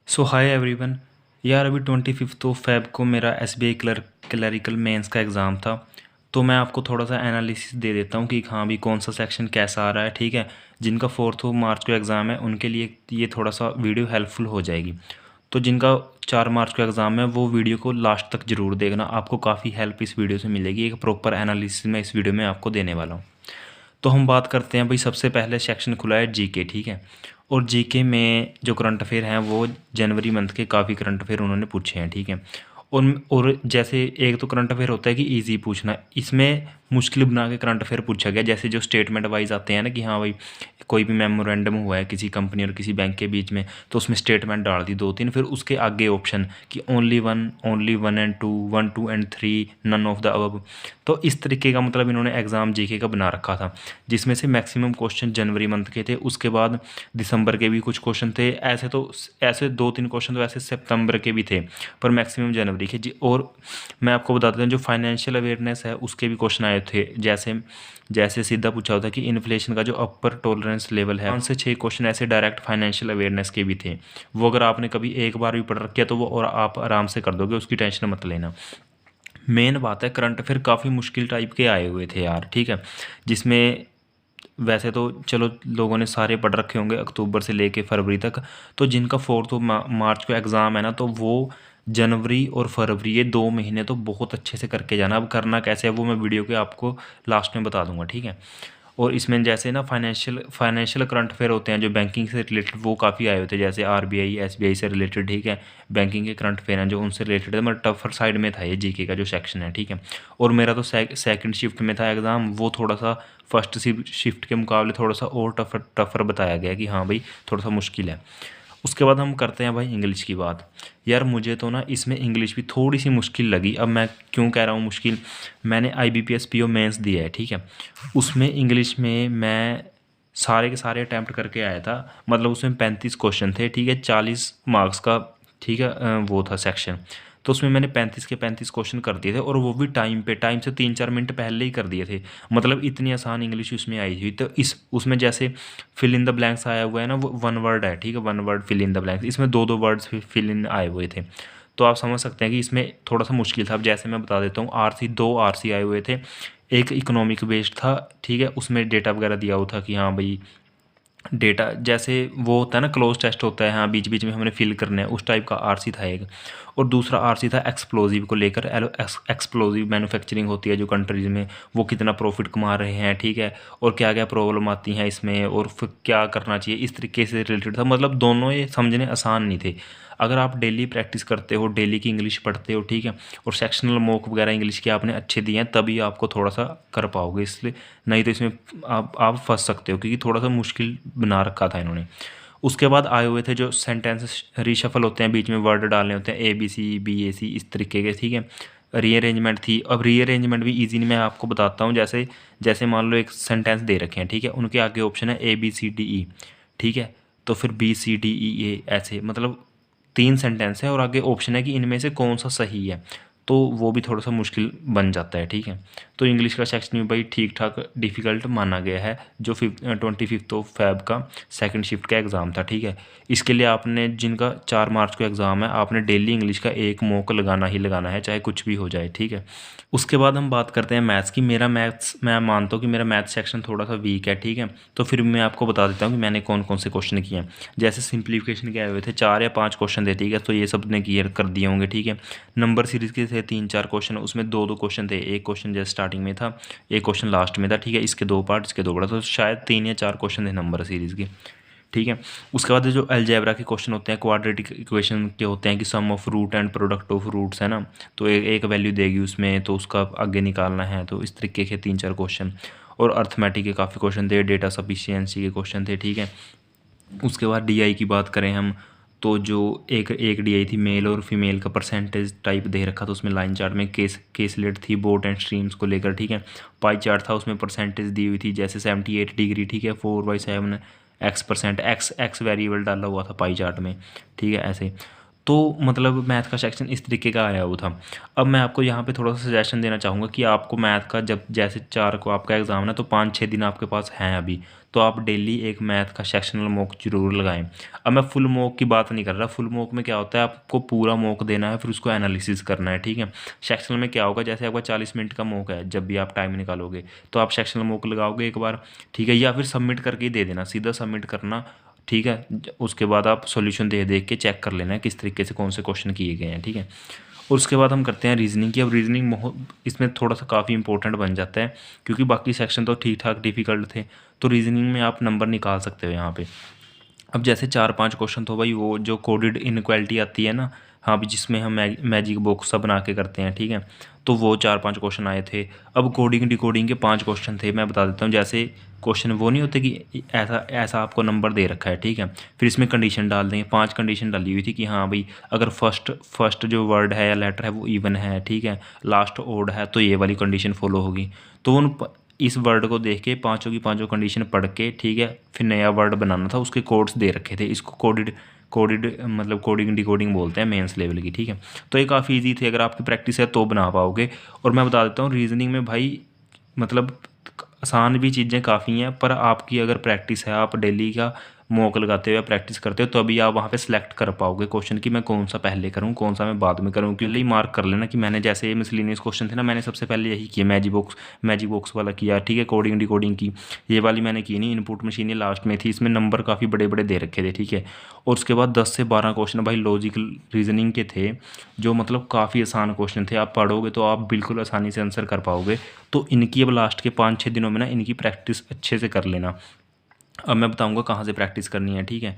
सो hi everyone. यार अभी 25 को मेरा एसबीआई क्लरिकल मेंस का एग्ज़ाम था। तो मैं आपको थोड़ा सा एनालिसिस दे देता हूँ कि हाँ भी कौन सा सेक्शन कैसा आ रहा है। ठीक है, जिनका 4 मार्च को एग्ज़ाम है उनके लिए ये थोड़ा सा वीडियो हेल्पफुल हो जाएगी। तो जिनका 4 मार्च को एग्ज़ाम है वो वीडियो को लास्ट तक ज़रूर देखना, आपको काफ़ी हेल्प इस वीडियो से मिलेगी। एक प्रॉपर एनालिसिस मैं इस वीडियो में आपको देने वाला हूँ। तो हम बात करते हैं भाई, सबसे पहले सेक्शन खुला है जीके। ठीक है, और जीके में जो करंट अफेयर हैं वो जनवरी मंथ के काफ़ी करंट अफेयर उन्होंने पूछे हैं। ठीक है, और जैसे एक तो करंट अफेयर होता है कि इजी पूछना, इसमें मुश्किल बना के करंट अफेयर पूछा गया। जैसे जो स्टेटमेंट वाइज आते हैं ना कि हाँ भाई कोई भी मेमोरेंडम हुआ है किसी कंपनी और किसी बैंक के बीच में, तो उसमें स्टेटमेंट डाल दी 2-3, फिर उसके आगे ऑप्शन कि only one and two, 1, 2 and 3, none of the above. तो इस तरीके का मतलब इन्होंने एग्ज़ाम जीके का बना रखा था, जिसमें से मैक्सिमम क्वेश्चन जनवरी मंथ के थे। उसके बाद दिसंबर के भी कुछ क्वेश्चन थे, ऐसे 2-3 क्वेश्चन तो ऐसे सितंबर के भी थे, पर मैक्सिमम जनवरी के जी। और मैं आपको बता देता हूँ जो फाइनेंशियल अवेयरनेस है उसके भी क्वेश्चन आए थे। जैसे जैसे सीधा पूछा होता कि इन्फ्लेशन का जो अपर टॉलरेंस लेवल है, 5 से 6 क्वेश्चन ऐसे डायरेक्ट फाइनेंशियल अवेयरनेस के भी थे। वो अगर आपने कभी एक बार भी पढ़ रखी है तो वो और आप आराम से कर दोगे, उसकी टेंशन मत लेना। मेन बात है करंट अफेयर काफ़ी मुश्किल टाइप के आए हुए थे यार। ठीक है, जिसमें वैसे तो चलो लोगों ने सारे पढ़ रखे होंगे अक्टूबर से लेके फरवरी तक। तो जिनका 4 मार्च को एग्ज़ाम है ना, तो वो जनवरी और फरवरी ये 2 महीने तो बहुत अच्छे से करके जाना। अब करना कैसे है वो मैं वीडियो के आपको लास्ट में बता दूंगा। ठीक है, और इसमें जैसे ना फाइनेंशियल करंट अफेयर होते हैं जो बैंकिंग से रिलेटेड, वो काफ़ी आए होते हैं। जैसे आरबीआई एसबीआई से रिलेटेड। ठीक है, बैंकिंग के करंट अफेयर हैं जो उनसे रिलेटेड है, मतलब टफर साइड में था ये जीके का जो सेक्शन है। ठीक है, और मेरा तो सेकंड शिफ्ट में था एग्ज़ाम, वो थोड़ा सा फर्स्ट शिफ्ट के मुकाबले थोड़ा सा और टफर बताया गया कि हाँ भाई थोड़ा सा मुश्किल है। उसके बाद हम करते हैं भाई इंग्लिश की बात। यार मुझे तो ना इसमें इंग्लिश भी थोड़ी सी मुश्किल लगी। अब मैं क्यों कह रहा हूँ मुश्किल, मैंने IBPS PO मेंस दिया है। ठीक है, उसमें इंग्लिश में मैं सारे के सारे अटैम्प्ट करके आया था। मतलब उसमें 35 क्वेश्चन थे। ठीक है, 40 मार्क्स का। ठीक है, वो था सेक्शन। तो उसमें मैंने 35 के 35 क्वेश्चन कर दिए थे, और वो भी टाइम से 3-4 मिनट पहले ही कर दिए थे। मतलब इतनी आसान इंग्लिश उसमें आई थी। तो इस उसमें जैसे फिल इन द ब्लैंक्स आया हुआ है ना, वो 1 वर्ड है। ठीक है, 1 word fill in the blanks, इसमें 2-2 वर्ड्स फिल इन आए हुए थे। तो आप समझ सकते हैं कि इसमें थोड़ा सा मुश्किल था। अब जैसे मैं बता देता हूँ, दो आरसी आए हुए थे। एक इकोनॉमिक बेस्ड था। ठीक है, उसमें डेटा वगैरह दिया हुआ था कि हाँ भाई डेटा जैसे वो होता है ना, क्लोज टेस्ट होता है, हाँ बीच बीच में हमने फिल करना है, उस टाइप का आरसी था एक। और दूसरा आरसी था एक्सप्लोजिव को लेकर। एक्सप्लोजिव मैन्युफैक्चरिंग होती है जो कंट्रीज में, वो कितना प्रॉफिट कमा रहे हैं। ठीक है, और क्या क्या प्रॉब्लम आती हैं इसमें, और फिर क्या करना चाहिए, इस तरीके से रिलेटेड था। मतलब दोनों ये समझने आसान नहीं थे। अगर आप डेली प्रैक्टिस करते हो, डेली की इंग्लिश पढ़ते हो, ठीक है, और सेक्शनल मॉक वगैरह इंग्लिश के आपने अच्छे दिए हैं, तभी आपको थोड़ा सा कर पाओगे। इसलिए नहीं तो इसमें आप फंस सकते हो, क्योंकि थोड़ा सा मुश्किल बना रखा था इन्होंने। उसके बाद आए हुए थे जो सेंटेंसेस रिशफल होते हैं, बीच में वर्ड डालने होते हैं, ABC BAC इस तरीके के। ठीक है, रीअरेंजमेंट थी। अब रीअरेंजमेंट भी ईजी मैं आपको बताता हूँ। जैसे जैसे मान लो एक सेंटेंस दे रखे हैं, ठीक है, उनके आगे ऑप्शन है ABCDE। ठीक है, तो फिर BCDEA ऐसे, मतलब 3 सेंटेंस है और आगे ऑप्शन है कि इनमें से कौन सा सही है। तो वो भी थोड़ा सा मुश्किल बन जाता है। ठीक है, तो इंग्लिश का सेक्शन भी भाई ठीक ठाक डिफ़िकल्ट माना गया है, जो 25 का सेकंड शिफ्ट का एग्ज़ाम था। ठीक है, इसके लिए आपने जिनका 4 मार्च को एग्ज़ाम है, आपने डेली इंग्लिश का एक मॉक लगाना ही लगाना है, चाहे कुछ भी हो जाए। ठीक है, उसके बाद हम बात करते हैं मैथ्स की। मेरा मैथ्स, मैं मानता हूँ कि मेरा मैथ्स सेक्शन थोड़ा सा वीक है। ठीक है, तो फिर मैं आपको बता देता हूँ कि मैंने कौन कौन से क्वेश्चन किए हैं। जैसे सिंप्लीफिकेशन के आए हुए थे 4 या 5 क्वेश्चन थे। ठीक है, तो ये सब ने क्लियर कर दिए होंगे। ठीक है, नंबर सीरीज़ के थे 3-4 क्वेश्चन, उसमें 2-2 क्वेश्चन थे। एक क्वेश्चन जैसे स्टार्टिंग में था, एक क्वेश्चन लास्ट में था। ठीक है, इसके 2 पार्ट, इसके 2 पार्ट, तो शायद 3 या 4 क्वेश्चन थे नंबर सीरीज़ के। ठीक है, उसके बाद जो अलजेब्रा के क्वेश्चन होते हैं, क्वाड्रेटिक इक्वेशन के होते हैं कि sum of root and product of roots है ना, तो एक वैल्यू देगी उसमें, तो उसका आगे निकालना है। तो इस तरीके के 3-4 क्वेश्चन। और अर्थमेटिक के काफ़ी क्वेश्चन थे, डेटा सफिशियंसी के क्वेश्चन थे। ठीक है, उसके बाद डीआई की बात करें हम, तो जो एक एक डीआई थी, मेल और फीमेल का परसेंटेज टाइप दे रखा था उसमें, लाइन चार्ट में केसलेट थी बोट एंड स्ट्रीम्स को लेकर। ठीक है, पाई चार्ट था, उसमें परसेंटेज दी हुई थी, जैसे 78 डिग्री। ठीक है, 4/7 X%, एक्स वेरिएबल डाला हुआ था पाई चार्ट में। ठीक है, ऐसे। तो मतलब मैथ का सेक्शन इस तरीके का आया हुआ था। अब मैं आपको यहाँ पे थोड़ा सा सजेशन देना चाहूँगा कि आपको मैथ का जब जैसे 4 को आपका एग्ज़ाम है तो 5-6 दिन आपके पास हैं अभी, तो आप डेली एक मैथ का सेक्शनल मॉक ज़रूर लगाएं। अब मैं फुल मॉक की बात नहीं कर रहा, फुल मॉक में क्या होता है आपको पूरा मॉक देना है फिर उसको एनालिसिस करना है, ठीक है। सेक्शनल में क्या होगा, जैसे आपका 40 मिनट का मॉक है, जब भी आप टाइम निकालोगे तो आप सेक्शनल मॉक लगाओगे एक बार, ठीक है, या फिर सबमिट करके ही दे देना, सीधा सबमिट करना, ठीक है। उसके बाद आप सॉल्यूशन देख के चेक कर लेना है किस तरीके से कौन से क्वेश्चन किए गए हैं, ठीक है। और उसके बाद हम करते हैं रीजनिंग की। अब रीजनिंग इसमें थोड़ा सा काफ़ी इंपॉर्टेंट बन जाता है क्योंकि बाकी सेक्शन तो ठीक ठाक डिफिकल्ट थे, तो रीजनिंग में आप नंबर निकाल सकते हो यहाँ पे। अब जैसे 4-5 क्वेश्चन तो भाई वो जो कोडेड इनक्वालिटी आती है ना, हाँ भी जिसमें हम मैजिक बॉक्स सा बना के करते हैं, ठीक है, तो वो 4-5 क्वेश्चन आए थे। अब कोडिंग डिकोडिंग के 5 क्वेश्चन थे, मैं बता देता हूँ। जैसे क्वेश्चन वो नहीं होते कि ऐसा ऐसा आपको नंबर दे रखा है, ठीक है, फिर इसमें कंडीशन डाल देंगे। 5 कंडीशन डाली हुई थी कि हाँ भाई अगर फर्स्ट जो वर्ड है या लेटर है वो इवन है, ठीक है, लास्ट ओड है तो ये वाली कंडीशन फॉलो होगी। तो उन इस वर्ड को देख के पांचों की पांचों कंडीशन पढ़ के, ठीक है, फिर नया वर्ड बनाना था, उसके कोड्स दे रखे थे। इसको कोडिड मतलब कोडिंग डिकोडिंग बोलते हैं मेंस लेवल की, ठीक है। तो ये काफ़ी इजी थी, अगर आपकी प्रैक्टिस है तो बना पाओगे। और मैं बता देता हूँ रीजनिंग में भाई मतलब आसान भी चीज़ें काफ़ी हैं, पर आपकी अगर प्रैक्टिस है, आप डेली का मॉक लगाते हो या प्रैक्टिस करते हो तो अभी आप वहाँ पे सिलेक्ट कर पाओगे क्वेश्चन कि मैं कौन सा पहले करूँ कौन सा मैं बाद में करूँ। क्योंकि मार्क कर लेना कि मैंने जैसे ये मिसलिनियस क्वेश्चन थे ना, मैंने सबसे पहले यही किया, मैजिक बॉक्स वाला किया, ठीक है, कोडिंग डिकोडिंग की, ये वाली मैंने की नहीं। इनपुट मशीन ये लास्ट में थी, इसमें नंबर काफ़ी बड़े बड़े दे रखे थे, ठीक है। और उसके बाद 10 से 12 क्वेश्चन भाई लॉजिकल रीजनिंग के थे, जो मतलब काफ़ी आसान क्वेश्चन थे। आप पढ़ोगे तो आप बिल्कुल आसानी से आंसर कर पाओगे। तो इनकी अब लास्ट के 5-6 दिनों में ना इनकी प्रैक्टिस अच्छे से कर लेना। अब मैं बताऊंगा कहाँ से प्रैक्टिस करनी है, ठीक है।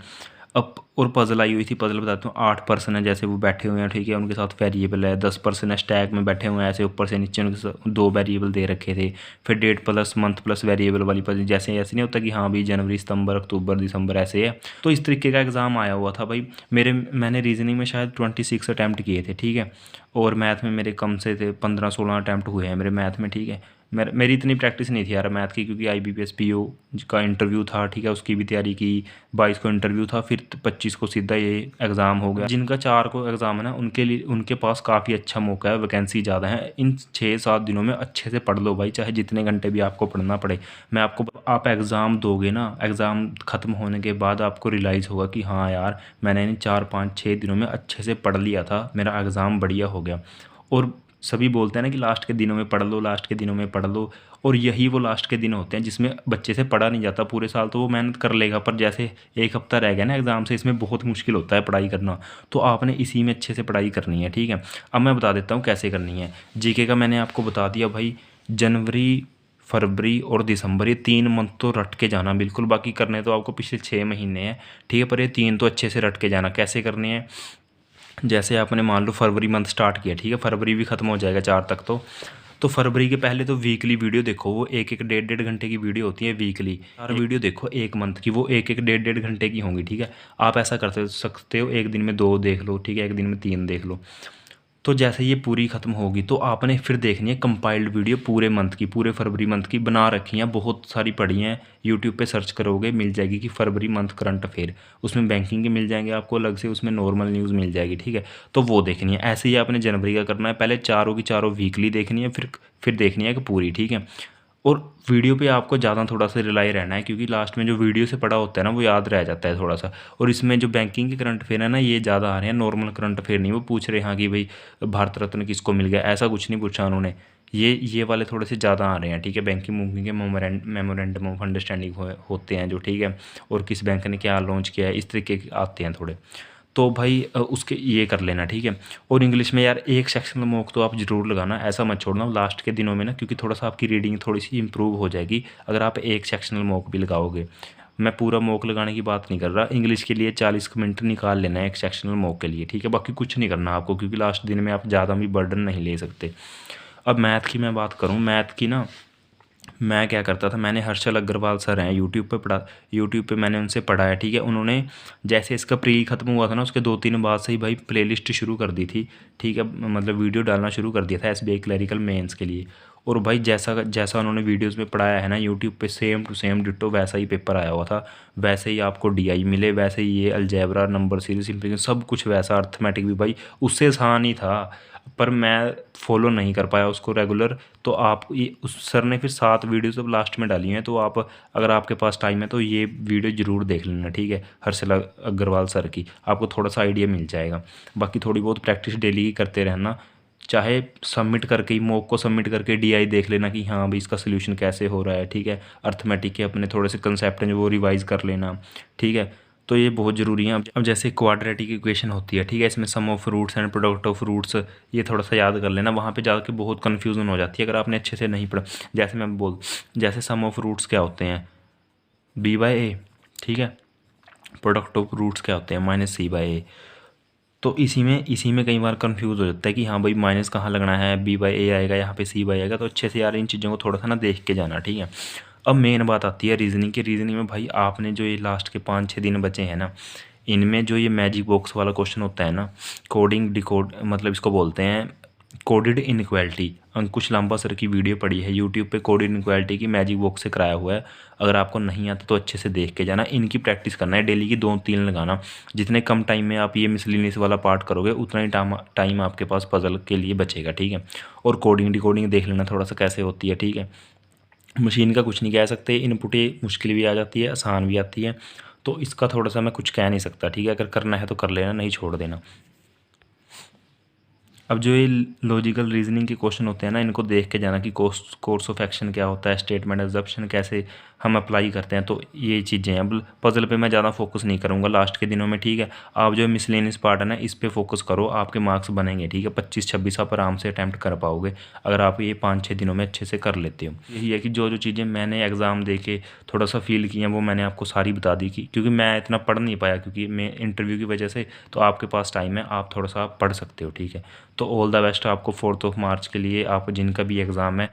अब और पजल आई हुई थी, पजल बताता हूँ। 8 पर्सन है, जैसे वो बैठे हुए हैं, ठीक है, उनके साथ वेरिएबल है। 10 पर्सन है, स्टैक में बैठे हुए हैं, ऐसे ऊपर से नीचे उनके साथ 2 वेरिएबल दे रखे थे। फिर date plus month plus variable वाली पजल, जैसे ऐसे नहीं होता कि हाँ भाई जनवरी सितंबर अक्टूबर दिसंबर ऐसे है। तो इस तरीके का एग्ज़ाम आया हुआ था भाई। मैंने रीजनिंग में शायद 26 अटैम्प्ट किए थे, ठीक है, और मैथ में मेरे कम से थे 15-16 अटैम्प्ट हुए हैं मेरे मैथ में, ठीक है। मेरी इतनी प्रैक्टिस नहीं थी यार मैथ की, क्योंकि IBPS PO का इंटरव्यू था, ठीक है, उसकी भी तैयारी की। 22 को इंटरव्यू था, फिर 25 को सीधा ये एग्ज़ाम हो गया। जिनका 4 को एग्ज़ाम है ना, उनके लिए उनके पास काफ़ी अच्छा मौका है, वैकेंसी ज़्यादा है। इन 6-7 दिनों में अच्छे से पढ़ लो भाई, चाहे जितने घंटे भी आपको पढ़ना पड़े। मैं आपको आप एग्ज़ाम दोगे ना, एग्ज़ाम ख़त्म होने के बाद आपको रियलाइज़ होगा कि हाँ यार मैंने इन 4-5-6 दिनों में अच्छे से पढ़ लिया था, मेरा एग्ज़ाम बढ़िया हो गया। और सभी बोलते हैं ना कि लास्ट के दिनों में पढ़ लो, लास्ट के दिनों में पढ़ लो, और यही वो लास्ट के दिन होते हैं जिसमें बच्चे से पढ़ा नहीं जाता। पूरे साल तो वो मेहनत कर लेगा, पर जैसे एक हफ्ता रह गया ना एग्ज़ाम से, इसमें बहुत मुश्किल होता है पढ़ाई करना। तो आपने इसी में अच्छे से पढ़ाई करनी है, ठीक है। अब मैं बता देता हूँ कैसे करनी है। GK का मैंने आपको बता दिया भाई। जनवरी, फरवरी और दिसंबर, ये 3 मंथ तो रट के जाना बिल्कुल। बाकी करने तो आपको पिछले 6 महीने हैं, ठीक है, पर ये 3 तो अच्छे से रट के जाना। कैसे करने हैं, जैसे आपने मान लो फरवरी मंथ स्टार्ट किया, ठीक है, फरवरी भी ख़त्म हो जाएगा 4 तक। तो फरवरी के पहले तो वीकली वीडियो देखो, वो 1-1 1.5 घंटे की वीडियो होती है वीकली। 4 वीडियो देखो 1 मंथ की, वो 1-1 1.5 घंटे की होंगी, ठीक है। आप ऐसा कर सकते हो, एक दिन में 2 देख लो, ठीक है, एक दिन में 3 देख लो। तो जैसे ये पूरी ख़त्म होगी तो आपने फिर देखनी है कंपाइल्ड वीडियो पूरे मंथ की, पूरे फरवरी मंथ की बना रखी हैं, बहुत सारी पड़ी हैं। यूट्यूब पे सर्च करोगे मिल जाएगी कि फरवरी मंथ करंट अफेयर, उसमें बैंकिंग के मिल जाएंगे आपको अलग से, उसमें नॉर्मल न्यूज़ मिल जाएगी, ठीक है। तो वो देखनी है। ऐसे ही आपने जनवरी का करना है, पहले चारों की चारों वीकली देखनी है, फिर देखनी है कि पूरी, ठीक है। और वीडियो पे आपको ज़्यादा थोड़ा सा रिलाई रहना है, क्योंकि लास्ट में जो वीडियो से पढ़ा होता है ना वो याद रह जाता है थोड़ा सा। और इसमें जो बैंकिंग के करंट अफेयर है ना, ये ज़्यादा आ रहे हैं, नॉर्मल करंट अफेयर नहीं। वो पूछ रहे हैं कि भाई भारत रत्न किसको मिल गया, ऐसा कुछ नहीं पूछा उन्होंने। ये वाले थोड़े से ज़्यादा आ रहे हैं, ठीक है। बैंकिंग मुंकिंग के मेमोरेंडम ऑफ अंडरस्टैंडिंग होते हैं जो, ठीक है, और किस बैंक ने क्या लॉन्च किया है, इस तरीके के आते हैं थोड़े। तो भाई उसके ये कर लेना, ठीक है। और इंग्लिश में यार एक सेक्शनल मॉक तो आप ज़रूर लगाना, ऐसा मत छोड़ना लास्ट के दिनों में ना, क्योंकि थोड़ा सा आपकी रीडिंग थोड़ी सी इंप्रूव हो जाएगी अगर आप एक सेक्शनल मॉक भी लगाओगे। मैं पूरा मॉक लगाने की बात नहीं कर रहा, इंग्लिश के लिए 40 मिनट निकाल लेना है एक सेक्शनल मॉक के लिए, ठीक है। बाकी कुछ नहीं करना आपको, क्योंकि लास्ट दिन में आप ज़्यादा भी बर्डन नहीं ले सकते। अब मैथ की मैं बात करूँ, मैथ की ना मैं क्या करता था, मैंने हर्षल अग्रवाल सर हैं यूट्यूब पे मैंने उनसे पढ़ा है, ठीक है। उन्होंने जैसे इसका प्री ख़त्म हुआ था ना, उसके 2-3 बाद से ही भाई प्लेलिस्ट शुरू कर दी थी, ठीक है, मतलब वीडियो डालना शुरू कर दिया था SBI क्लरिकल मेंस के लिए। और भाई जैसा जैसा उन्होंने वीडियोस में पढ़ाया है ना यूट्यूब पे, सेम टू सेम डिट्टो वैसा ही पेपर आया हुआ था। वैसे ही आपको डीआई मिले, वैसे ही ये अलजेब्रा, नंबर सीरीज, सिंप्लीफिकेशन सब कुछ वैसा, अर्थमेटिक भी भाई उससे आसान ही था। पर मैं फॉलो नहीं कर पाया उसको रेगुलर। तो आप ये उस सर ने फिर 7 वीडियोस अब लास्ट में डाली हैं, तो आप अगर आपके पास टाइम है तो ये वीडियो ज़रूर देख लेना, ठीक है, हर्षल अग्रवाल सर की, आपको थोड़ा सा आइडिया मिल जाएगा। बाकी थोड़ी बहुत प्रैक्टिस डेली ही करते रहना, चाहे सबमिट करके ही, मॉक को सबमिट करके डीआई देख लेना कि हाँ भाई इसका सोल्यूशन कैसे हो रहा है, ठीक है। अर्थमेटिक के अपने थोड़े से कंसेप्ट हैं जो वो रिवाइज कर लेना, ठीक है। तो ये बहुत ज़रूरी है। अब जैसे क्वाड्रेटिक इक्वेशन होती है, ठीक है, इसमें sum of roots and product of roots, ये थोड़ा सा याद कर लेना, वहाँ पे जाकर बहुत कन्फ्यूज़न हो जाती है अगर आपने अच्छे से नहीं पढ़ा। जैसे सम ऑफ रूट्स क्या होते हैं, बी बाई ए, ठीक है। प्रोडक्ट ऑफ रूट्स क्या होते हैं, माइनस सी बाई ए। तो इसी में कई बार कंफ्यूज हो जाता है कि हाँ भाई माइनस कहाँ लगना है, बी बाई ए आएगा, यहाँ पे सी बाई आएगा। तो अच्छे से यार इन चीज़ों को थोड़ा सा ना देख के जाना, ठीक है। अब मेन बात आती है रीजनिंग की। रीजनिंग में भाई आपने जो ये लास्ट के 5-6 दिन बचे हैं ना, इनमें जो ये मैजिक बॉक्स वाला क्वेश्चन होता है ना, कोडिंग डिकोड, मतलब इसको बोलते हैं कोडिड इनक्वालिटी। अंकुश लांबा सर की वीडियो पड़ी है यूट्यूब पे, कोडिड इनक्वालिटी की, मैजिक बॉक्स से कराया हुआ है। अगर आपको नहीं आता तो अच्छे से देख के जाना, इनकी प्रैक्टिस करना है डेली की 2-3 लगाना। जितने कम टाइम में आप ये मिसलिनियस वाला पार्ट करोगे उतना ही टाइम आपके पास पजल के लिए बचेगा, ठीक है। और कोडिंग डिकोडिंग देख लेना थोड़ा सा कैसे होती है, ठीक है। मशीन का कुछ नहीं कह सकते, इनपुट ही मुश्किल भी आ जाती है, आसान भी आती है। तो इसका थोड़ा सा मैं कुछ कह नहीं सकता, ठीक है। अगर करना है तो कर लेना, नहीं छोड़ देना। अब जो ये लॉजिकल रीजनिंग के क्वेश्चन होते हैं ना, इनको देख के जाना कि कोर्स ऑफ एक्शन क्या होता है, स्टेटमेंट एग्जप्शन कैसे हम अप्लाई करते हैं। तो ये चीज़ें हैं। अब पजल पे मैं ज़्यादा फोकस नहीं करूँगा लास्ट के दिनों में, ठीक है। आप जो मिसलेनियस पार्ट है ना, इस पे फोकस करो, आपके मार्क्स बनेंगे, ठीक है। 25-26 आप आराम से अटैम्प्ट कर पाओगे अगर आप ये 5-6 दिनों में अच्छे से कर लेते हो। यही है कि जो जो चीज़ें मैंने एग्ज़ाम दे के थोड़ा सा फील की हैं वो मैंने आपको सारी बता दी कि, क्योंकि मैं इतना पढ़ नहीं पाया क्योंकि मैं इंटरव्यू की वजह से। तो आपके पास टाइम है, आप थोड़ा सा पढ़ सकते हो, ठीक है। तो ऑल द बेस्ट आपको 4 मार्च के लिए, आप जिनका भी एग्ज़ाम है।